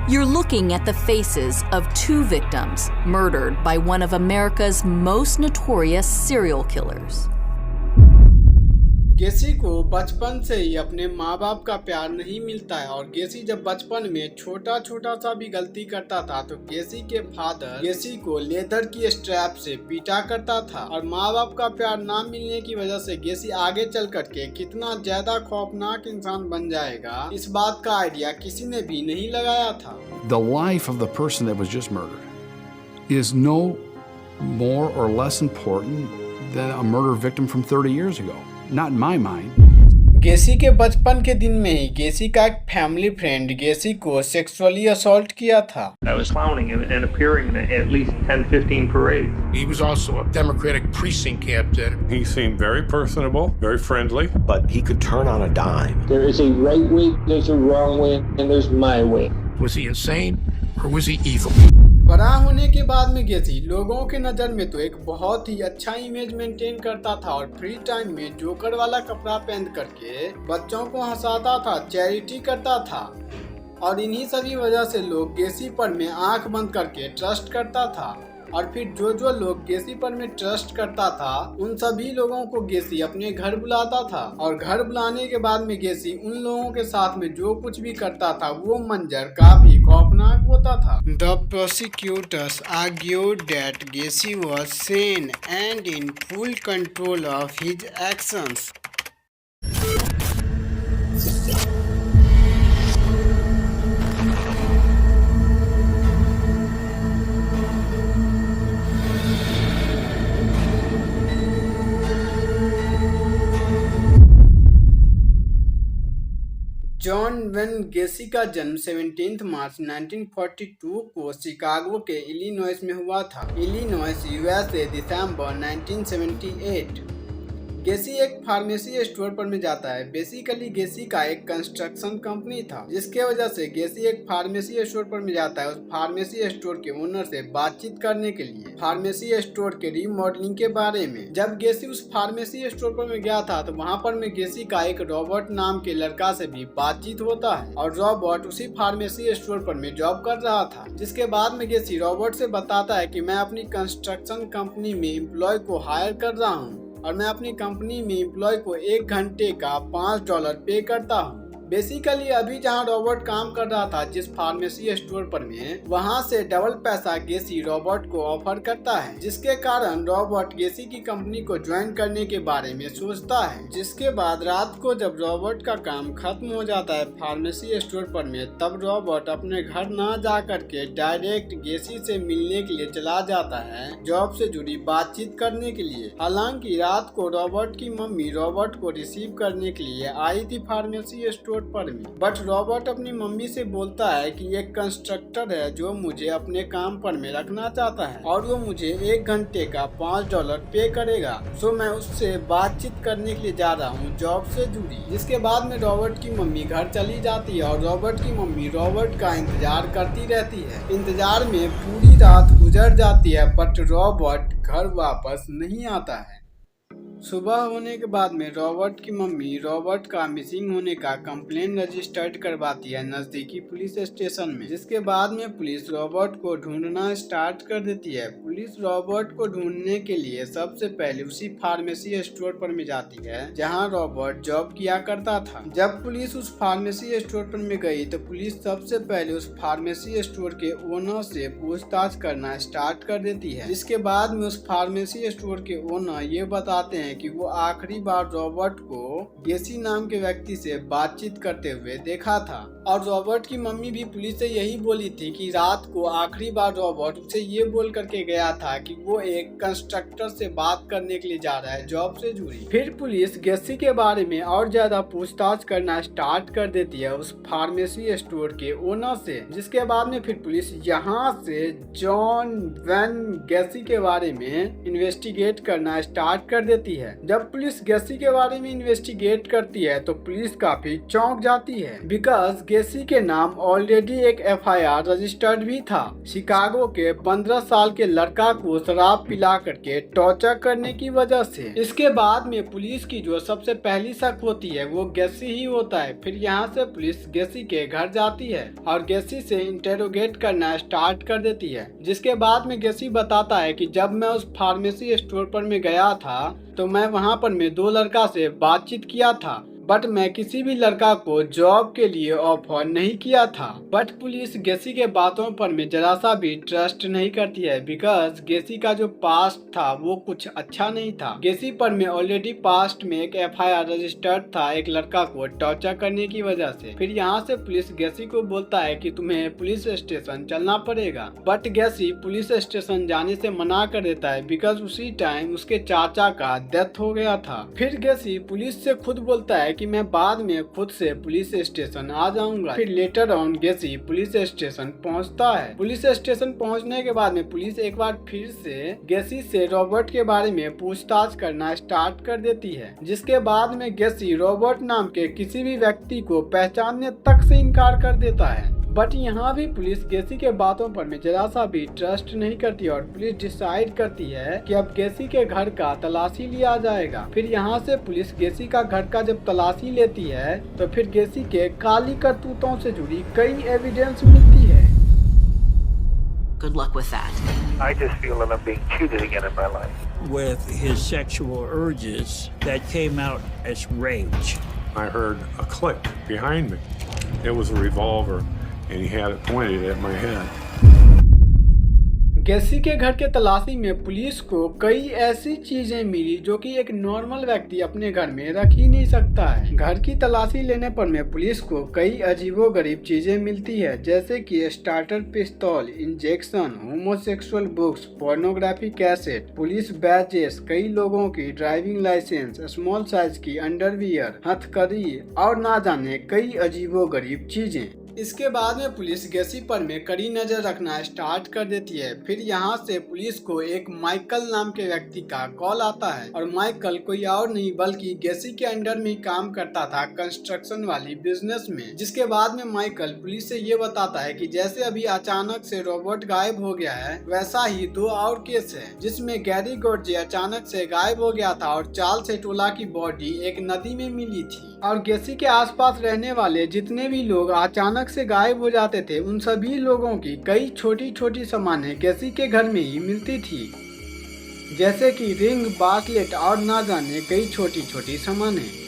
You're looking at the faces of two victims murdered by one of America's most notorious serial killers. गेसी को बचपन से ही अपने माँ बाप का प्यार नहीं मिलता है और गेसी जब बचपन में छोटा छोटा सा भी गलती करता था तो गेसी के फादर गेसी को लेदर की स्ट्रैप से पीटा करता था और माँ बाप का प्यार ना मिलने की वजह से गेसी आगे चल करके कितना ज्यादा खौफनाक इंसान बन जाएगा इस बात का आइडिया किसी ने भी नहीं लगाया था। The life of the person that was just murdered is no more or less important than a murder victim from 30 years ago. Not in my mind. गेसी के बचपन के दिन में ही गेसी का एक फैमिली फ्रेंड गेसी को सेक्सुअली असॉल्ट किया था। I was clowning and appearing in at least 10-15 parades. He was also a Democratic precinct captain. He seemed very personable, very friendly. But he could turn on a dime. There is a right way, there's a wrong way, and there's my way. Was he insane or was he evil? बड़ा होने के बाद में गेसी लोगों के नज़र में तो एक बहुत ही अच्छा इमेज मेंटेन करता था और फ्री टाइम में जोकर वाला कपड़ा पहन करके बच्चों को हंसाता था, चैरिटी करता था और इन्हीं सभी वजह से लोग गेसी पर में आंख बंद करके ट्रस्ट करता था और फिर जो लोग गेसी पर में ट्रस्ट करता था उन सभी लोगों को गेसी अपने घर बुलाता था और घर बुलाने के बाद में गेसी उन लोगों के साथ में जो कुछ भी करता था वो मंजर काफी खौफनाक होता था। The prosecutors argued that Gacy was sane and in full control of his actions. John Wayne Gacy का जन्म 17 मार्च 1942 को शिकागो के इलिनॉइस में हुआ था। इलिनॉइस यूएसए दिसंबर 1978। गेसी एक फार्मेसी स्टोर पर में जाता है। बेसिकली गेसी का एक कंस्ट्रक्शन कंपनी था जिसके वजह से गेसी एक फार्मेसी स्टोर पर में जाता है उस फार्मेसी स्टोर के ओनर से बातचीत करने के लिए फार्मेसी स्टोर के रीमॉडलिंग के बारे में। जब गेसी उस फार्मेसी स्टोर पर में गया था तो वहाँ पर में गेसी का एक रॉबर्ट नाम के लड़का से भी बातचीत होता है और रॉबर्ट उसी फार्मेसी स्टोर पर में जॉब कर रहा था। जिसके बाद में गेसी रॉबर्ट से बताता है कि मैं अपनी कंस्ट्रक्शन कंपनी में एम्प्लॉय को हायर कर रहा हूँ और मैं अपनी कंपनी में एम्प्लॉय को 1 घंटे का $5 पे करता हूँ। बेसिकली अभी जहाँ रॉबर्ट काम कर रहा था जिस फार्मेसी स्टोर पर में वहाँ से डबल पैसा गेसी रॉबर्ट को ऑफर करता है जिसके कारण रॉबर्ट गेसी की कंपनी को ज्वाइन करने के बारे में सोचता है। जिसके बाद रात को जब रॉबर्ट का काम खत्म हो जाता है फार्मेसी स्टोर पर में तब रॉबर्ट अपने घर ना जा करके डायरेक्ट गेसी से मिलने के लिए चला जाता है जॉब से जुड़ी बातचीत करने के लिए। हालांकि रात को रॉबर्ट की मम्मी रॉबर्ट को रिसीव करने के लिए आई थी फार्मेसी स्टोर पर में बट रॉबर्ट अपनी मम्मी से बोलता है कि एक कंस्ट्रक्टर है जो मुझे अपने काम पर में रखना चाहता है और वो मुझे 1 घंटे का $5 पे करेगा। सो मैं उससे बातचीत करने के लिए जा रहा हूँ जॉब से जुड़ी। जिसके बाद में रॉबर्ट की मम्मी घर चली जाती है और रॉबर्ट की मम्मी रॉबर्ट का इंतजार करती रहती है। इंतजार में पूरी रात गुजर जाती है बट रॉबर्ट घर वापस नहीं आता है। सुबह होने के बाद में रॉबर्ट की मम्मी रॉबर्ट का मिसिंग होने का कंप्लेन रजिस्टर्ड करवाती है नजदीकी पुलिस स्टेशन में। जिसके बाद में पुलिस रॉबर्ट को ढूंढना स्टार्ट कर देती है। पुलिस रॉबर्ट को ढूंढने के लिए सबसे पहले उसी फार्मेसी स्टोर पर में जाती है जहां रॉबर्ट जॉब किया करता था। जब पुलिस उस फार्मेसी स्टोर पर में गई तो पुलिस सबसे पहले उस फार्मेसी स्टोर के ओनर से पूछताछ करना स्टार्ट कर देती है। जिसके बाद में उस फार्मेसी स्टोर के ओनर ये बताते हैं कि वो आखिरी बार रॉबर्ट को गेसी नाम के व्यक्ति से बातचीत करते हुए देखा था और रॉबर्ट की मम्मी भी पुलिस से यही बोली थी कि रात को आखिरी बार रॉबर्ट उसे ये बोल करके गया था कि वो एक कंस्ट्रक्टर से बात करने के लिए जा रहा है जॉब से जुड़ी। फिर पुलिस गेसी के बारे में और ज्यादा पूछताछ करना स्टार्ट कर देती है उस फार्मेसी स्टोर के ओनर से। जिसके बाद में फिर पुलिस यहाँ से जॉन वेन गेसी के बारे में इन्वेस्टिगेट करना स्टार्ट कर देती जाती है। जब पुलिस गेसी के बारे में इन्वेस्टिगेट करती है तो पुलिस काफी चौंक जाती है, बिकॉज गेसी के नाम ऑलरेडी एक FIR रजिस्टर्ड भी था, शिकागो के 15 साल के लड़का को शराब पिला करके टॉर्चर करने की वजह से। इसके बाद में पुलिस की जो सबसे पहली शक होती है वो गेसी ही होता है। फिर यहाँ से पुलिस गेसी के घर जाती है और गेसी से इंटेरोगेट करना स्टार्ट कर देती है, जिसके बाद में गेसी बताता है कि जब मैं उस फार्मेसी स्टोर पर मैं गया था तो मैं वहाँ पर मैं 2 लड़का से बातचीत किया था, बट मैं किसी भी लड़का को जॉब के लिए ऑफर नहीं किया था। बट पुलिस गेसी के बातों पर में जरा सा भी ट्रस्ट नहीं करती है, बिकॉज गेसी का जो पास्ट था वो कुछ अच्छा नहीं था। गेसी पर में ऑलरेडी पास्ट में एक FIR रजिस्टर्ड था एक लड़का को टॉर्चर करने की वजह से। फिर यहाँ से पुलिस गेसी को बोलता है कि तुम्हें पुलिस स्टेशन चलना पड़ेगा, बट गेसी पुलिस स्टेशन जाने से मना कर देता है, बिकॉज उसी टाइम उसके चाचा का डेथ हो गया था। फिर गेसी पुलिस से खुद बोलता है कि मैं बाद में खुद से पुलिस स्टेशन आ जाऊंगा। फिर लेटर ऑन गेसी पुलिस स्टेशन पहुंचता है। पुलिस स्टेशन पहुंचने के बाद में पुलिस एक बार फिर से गेसी से रॉबर्ट के बारे में पूछताछ करना स्टार्ट कर देती है, जिसके बाद में गेसी रॉबर्ट नाम के किसी भी व्यक्ति को पहचानने तक से इनकार कर देता है। बट यहाँ भी पुलिस गेसी के बातों पर में जरा सा भी ट्रस्ट नहीं करती और पुलिस डिसाइड करती है कि अब गेसी के घर का तलाशी लिया जाएगा। फिर यहाँ से पुलिस गेसी का घर का जब तलाशी लेती है तो फिर गेसी के काली करतूतों से जुड़ी कई एविडेंस मिलती है। Good luck with that. I just feel that I'm being cheated again in my life. With his sexual urges that came out as rage. I heard a click behind me. It was a revolver, and he had it pointed at my head. गेसी के घर के तलाशी में police को कई ऐसी चीजें मिली जो कि एक नॉर्मल व्यक्ति अपने घर में रख ही नहीं सकता है। घर की तलाशी लेने पर में पुलिस को कई अजीबोगरीब चीजें मिलती है, जैसे कि स्टार्टर पिस्तौल, injection, homosexual books, pornography cassette, police badges, कई लोगों की ड्राइविंग लाइसेंस, स्मॉल साइज की अंडरवियर, हथकड़ी और ना जाने कई अजीबोगरीब चीजें। इसके बाद में पुलिस गेसी पर में कड़ी नजर रखना स्टार्ट कर देती है। फिर यहाँ से पुलिस को एक माइकल नाम के व्यक्ति का कॉल आता है और माइकल कोई और नहीं बल्कि गेसी के अंडर में ही काम करता था कंस्ट्रक्शन वाली बिजनेस में। जिसके बाद में माइकल पुलिस से ये बताता है कि जैसे अभी अचानक से रॉबर्ट गायब हो गया है, वैसा ही 2 और केस है जिसमें गैरी गॉर्जे अचानक से गायब हो गया था और चार्ल्स एटोला की बॉडी एक नदी में मिली थी। और गेसी के आसपास रहने वाले जितने भी लोग अचानक से गायब हो जाते थे उन सभी लोगों की कई छोटी छोटी सामानें गेसी के घर में ही मिलती थी, जैसे कि रिंग, ब्रेसलेट और ना जाने कई छोटी छोटी सामानें।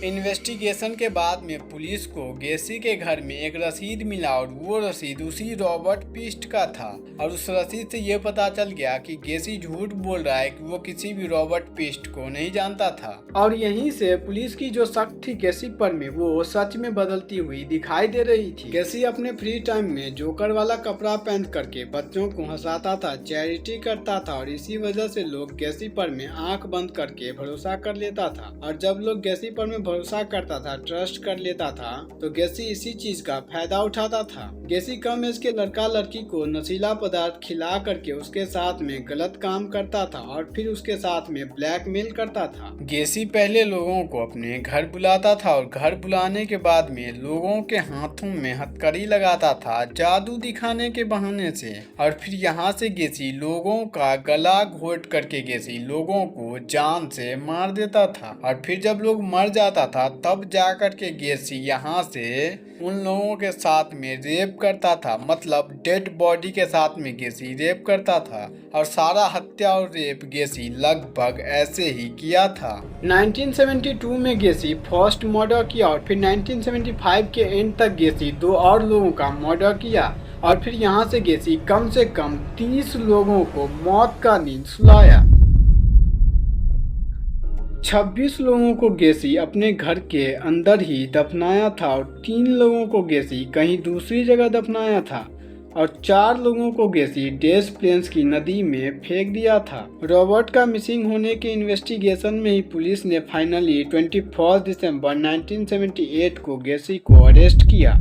इन्वेस्टिगेशन के बाद में पुलिस को गेसी के घर में एक रसीद मिला और वो रसीद उसी रॉबर्ट पिस्ट का था और उस रसीद से ये पता चल गया कि गेसी झूठ बोल रहा है कि वो किसी भी रॉबर्ट पिस्ट को नहीं जानता था। और यहीं से पुलिस की जो शक थी गेसी पर में वो सच में बदलती हुई दिखाई दे रही थी। गेसी अपने फ्री टाइम में जोकर वाला कपड़ा पहन करके बच्चों को हंसाता था, चैरिटी करता था और इसी वजह से लोग गेसी पर में आंख बंद करके भरोसा कर लेता था। और जब लोग गेसी पर में भरोसा करता था, ट्रस्ट कर लेता था, तो गेसी इसी चीज का फायदा उठाता था। गेसी कम एज के लड़का लड़की को नशीला पदार्थ खिला करके उसके साथ में गलत काम करता था और फिर उसके साथ में ब्लैकमेल करता था। गेसी पहले लोगों को अपने घर बुलाता था और घर बुलाने के बाद में लोगों के हाथों में हथकड़ी लगाता था जादू दिखाने के बहाने से। और फिर यहाँ से गेसी लोगों का गला घोट करके गेसी लोगों को जान से मार देता था और फिर जब लोग मर जाता था तब जाकर के गेसी यहाँ से उन लोगों के साथ में रेप करता था, मतलब डेड बॉडी के साथ में गेसी रेप करता था और सारा हत्या और रेप गेसी लगभग ऐसे ही किया था। 1972 में गेसी फर्स्ट मर्डर किया और फिर 1975 के एंड तक गेसी 2 और लोगों का मर्डर किया और फिर यहाँ से गेसी कम से कम 30 लोगों को मौत का नींद सुलाया। 26 लोगों को गेसी अपने घर के अंदर ही दफनाया था और 3 लोगों को गेसी कहीं दूसरी जगह दफनाया था और 4 लोगों को गेसी डेस प्लेन्स की नदी में फेंक दिया था। रॉबर्ट का मिसिंग होने के इन्वेस्टिगेशन में ही पुलिस ने फाइनली 21 दिसंबर 1978 को गेसी को अरेस्ट किया।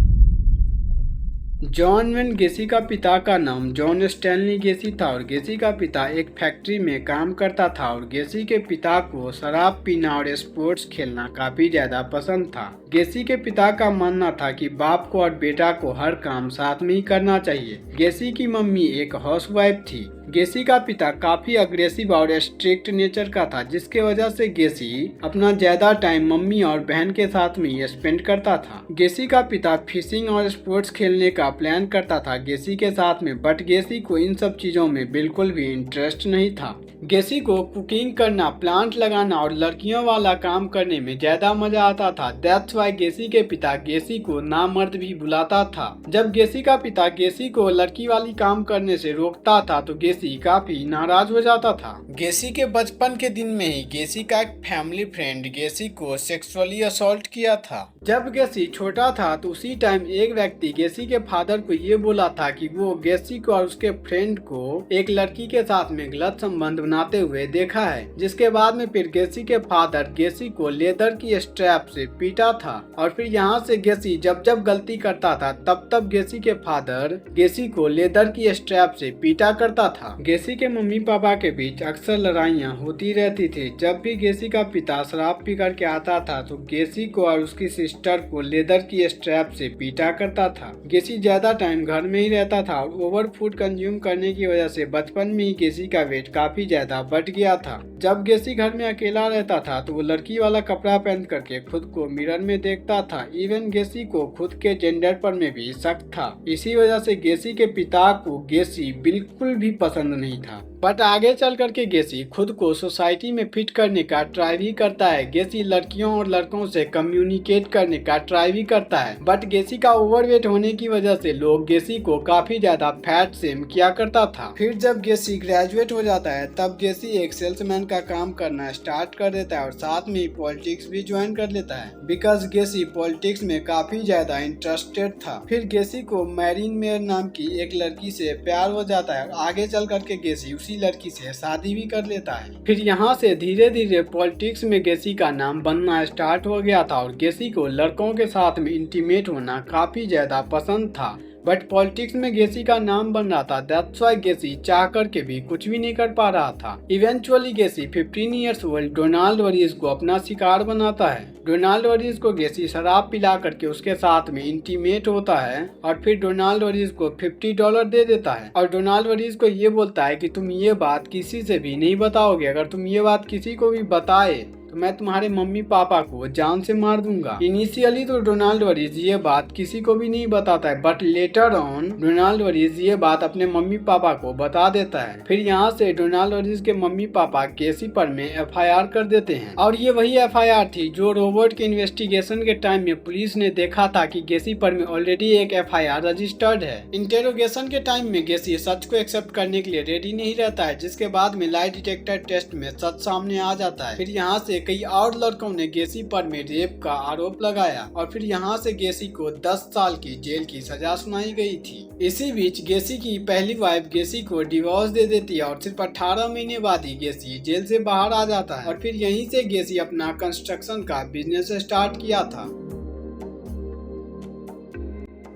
जॉन वेन गेसी का पिता का नाम जॉन स्टैनली गेसी था और गेसी का पिता एक फैक्ट्री में काम करता था और गेसी के पिता को शराब पीना और स्पोर्ट्स खेलना काफी ज्यादा पसंद था। गेसी के पिता का मानना था कि बाप को और बेटा को हर काम साथ में ही करना चाहिए। गेसी की मम्मी एक हाउसवाइफ थी। गेसी का पिता काफी अग्रेसिव और स्ट्रिक्ट नेचर का था, जिसके वजह से गेसी अपना ज्यादा टाइम मम्मी और बहन के साथ में ही स्पेंड करता था। गेसी का पिता फिशिंग और स्पोर्ट्स खेलने का प्लान करता था गेसी के साथ में, बट गेसी को इन सब चीजों में बिल्कुल भी इंटरेस्ट नहीं था। गेसी को कुकिंग करना, प्लांट लगाना और लड़कियों वाला काम करने में ज्यादा मजा आता था। दैट्स वाई गेसी के पिता गेसी को नामर्द भी बुलाता था। जब गेसी का पिता गेसी को लड़की वाली काम करने से रोकता था तो गेसी काफी नाराज हो जाता था। गेसी के बचपन के दिन में ही गेसी का एक फैमिली फ्रेंड गेसी को सेक्सुअली असॉल्ट किया था। जब गेसी छोटा था तो उसी टाइम एक व्यक्ति गेसी के फादर को ये बोला था कि वो गेसी को और उसके फ्रेंड को एक लड़की के साथ में गलत संबंध बनाते हुए देखा है, जिसके बाद में फिर गेसी के फादर गेसी को लेदर की स्ट्रैप से पीटा था और फिर यहाँ से गेसी जब जब गलती करता था तब तब गेसी के फादर गेसी को लेदर की स्ट्रैप से पीटा करता था। गेसी के मम्मी पापा के बीच अक्सर लड़ाइयाँ होती रहती थी। जब भी गेसी का पिता शराब पी करके आता था तो गेसी को और उसकी सिस्टर को लेदर की स्ट्रैप से पीटा करता था। गेसी ज्यादा टाइम घर में ही रहता था और ओवर फूड कंज्यूम करने की वजह से बचपन में ही गेसी का वेट काफी ज्यादा बढ़ गया था। जब गेसी घर में अकेला रहता था तो वो लड़की वाला कपड़ा पहन करके खुद को मिरर में देखता था। इवन गेसी को खुद के जेंडर पर में भी शक था। इसी वजह से गेसी के पिता को गेसी बिल्कुल भी पसंद नहीं था। बट आगे चल करके गेसी खुद को सोसाइटी में फिट करने का ट्राई भी करता है। गेसी लड़कियों और लड़कों से कम्युनिकेट करने का ट्राई भी करता है, बट गेसी का ओवरवेट होने की वजह से लोग गेसी को काफी ज्यादा फैट शेम किया करता था। फिर जब गेसी ग्रेजुएट हो जाता है तब गेसी एक सेल्समैन का काम करना स्टार्ट कर देता है और साथ में ही पॉलिटिक्स भी ज्वाइन कर लेता है, बिकॉज गेसी पॉलिटिक्स में काफी ज्यादा इंटरेस्टेड था। फिर गेसी को मैरीन मेयर नाम की एक लड़की से प्यार हो जाता है और आगे चल करके गेसी उसी लड़की से शादी भी कर लेता है। फिर यहाँ से धीरे धीरे पॉलिटिक्स में गेसी का नाम बनना स्टार्ट हो गया था और गेसी को लड़कों के साथ में इंटीमेट होना काफी ज्यादा पसंद था। बट पॉलिटिक्स में गेसी का नाम बन रहा था। दैट्स व्हाई गेसी चाह करके भी कुछ भी नहीं कर पा रहा था। Eventually गेसी 15 years old Donald worries को अपना शिकार बनाता है। डोनाल्ड वरीज को गेसी शराब पिला करके उसके साथ में इंटीमेट होता है और फिर डोनाल्ड वरीज को $50 दे देता है और डोनाल्ड वरीज को ये बोलता है कि तुम ये बात किसी से भी नहीं बताओगे। अगर तुम ये बात किसी को भी बताए तो मैं तुम्हारे मम्मी पापा को जान से मार दूंगा। इनिशियली तो डोनाल्ड वरीज ये बात किसी को भी नहीं बताता है, but later on Donald worries ये बात अपने मम्मी पापा को बता देता है। फिर यहाँ से डोनाल्ड वरीज के मम्मी पापा गेसी पर में FIR कर देते हैं और ये वही FIR थी जो रॉबर्ट के इन्वेस्टिगेशन के टाइम में पुलिस ने देखा था कि गेसी पर में ऑलरेडी एक FIR रजिस्टर्ड है। इंटेरोगेशन के टाइम में गेसी सच को एक्सेप्ट करने के लिए रेडी नहीं रहता है, जिसके बाद में लाई डिटेक्टर टेस्ट में सच सामने आ जाता है। फिर यहाँ से कई और लड़कों ने गेसी पर में रेप का आरोप लगाया और फिर यहाँ से गेसी को 10 साल की जेल की सजा सुनाई गई थी। इसी बीच गेसी की पहली वाइफ गेसी को डिवोर्स दे देती है और सिर्फ 18 महीने बाद ही गेसी जेल से बाहर आ जाता है और फिर यहीं से गेसी अपना कंस्ट्रक्शन का बिजनेस स्टार्ट किया था।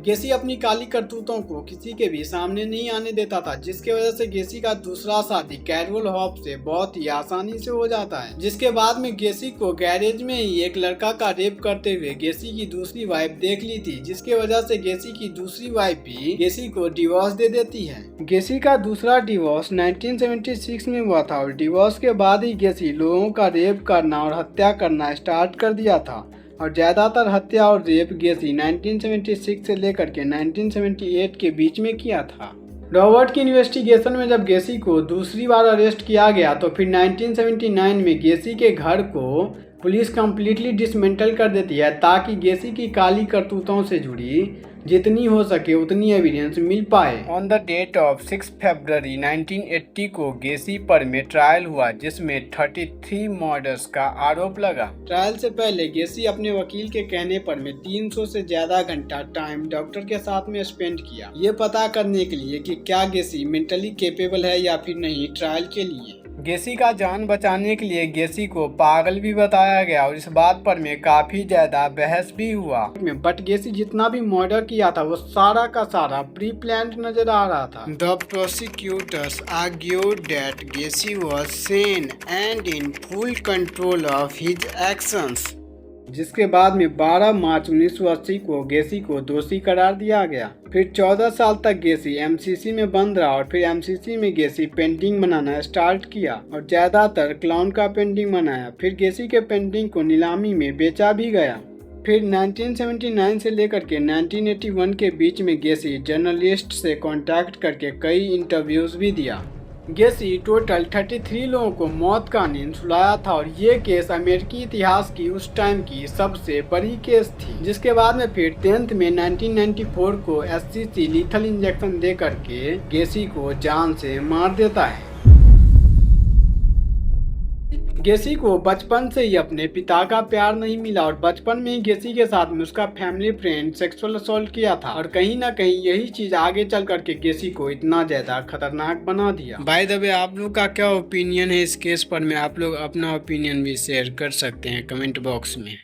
गेसी अपनी काली करतूतों को किसी के भी सामने नहीं आने देता था, जिसके वजह से गेसी का दूसरा शादी कैरोल हॉप से बहुत ही आसानी से हो जाता है। जिसके बाद में गेसी को गैरेज में ही एक लड़का का रेप करते हुए गेसी की दूसरी वाइफ देख ली थी, जिसके वजह से गेसी की दूसरी वाइफ भी गेसी को डिवोर्स दे देती है। गेसी का दूसरा डिवोर्स 1976 में हुआ था और डिवोर्स के बाद ही गेसी लोगों का रेप करना और हत्या करना स्टार्ट कर दिया था और ज्यादातर हत्या और रेप गेसी 1976 से लेकर के 1978 के बीच में किया था। रॉबर्ट की इन्वेस्टिगेशन में जब गेसी को दूसरी बार अरेस्ट किया गया तो फिर 1979 में गेसी के घर को पुलिस कंप्लीटली डिसमेंटल कर देती है ताकि गेसी की काली करतूतों से जुड़ी जितनी हो सके उतनी एविडेंस मिल पाए। ऑन द डेट ऑफ 6 फरवरी 1980 को गेसी पर में ट्रायल हुआ, जिसमें 33 मर्डर्स का आरोप लगा। ट्रायल से पहले गेसी अपने वकील के कहने पर में 300 से ज्यादा घंटा टाइम डॉक्टर के साथ में स्पेंड किया, ये पता करने के लिए कि क्या गेसी मेंटली कैपेबल है या फिर नहीं ट्रायल के लिए। गेसी का जान बचाने के लिए गेसी को पागल भी बताया गया और इस बात पर में काफी ज्यादा बहस भी हुआ। बट गेसी जितना भी मर्डर किया था वो सारा का सारा प्री प्लान्ड नजर आ रहा था। The prosecutors argued that गेसी was Sen and in full control of his actions, जिसके बाद में 12 मार्च 1980 को गेसी को दोषी करार दिया गया। फिर 14 साल तक गेसी एमसीसी में बंद रहा और फिर एमसीसी में गेसी पेंटिंग बनाना स्टार्ट किया और ज्यादातर क्लाउन का पेंटिंग बनाया। फिर गेसी के पेंटिंग को नीलामी में बेचा भी गया। फिर 1979 से लेकर के 1981 के बीच में गेसी जर्नलिस्ट से कांटेक्ट करके कई इंटरव्यूज भी दिया। गेसी टोटल 33 लोगों को मौत का नींद सुलाया था और ये केस अमेरिकी इतिहास की उस टाइम की सबसे बड़ी केस थी। जिसके बाद में फिर 10th में 1994 को SCC लीथल इंजेक्शन दे करके गेसी को जान से मार देता है। गेसी को बचपन से ही अपने पिता का प्यार नहीं मिला और बचपन में ही गेसी के साथ में उसका फैमिली फ्रेंड सेक्सुअल असॉल्ट किया था और कहीं ना कहीं यही चीज आगे चल करके गेसी को इतना ज्यादा खतरनाक बना दिया। बाय द वे, आप लोग का क्या ओपिनियन है इस केस पर में? आप लोग अपना ओपिनियन भी शेयर कर सकते हैं कमेंट बॉक्स में।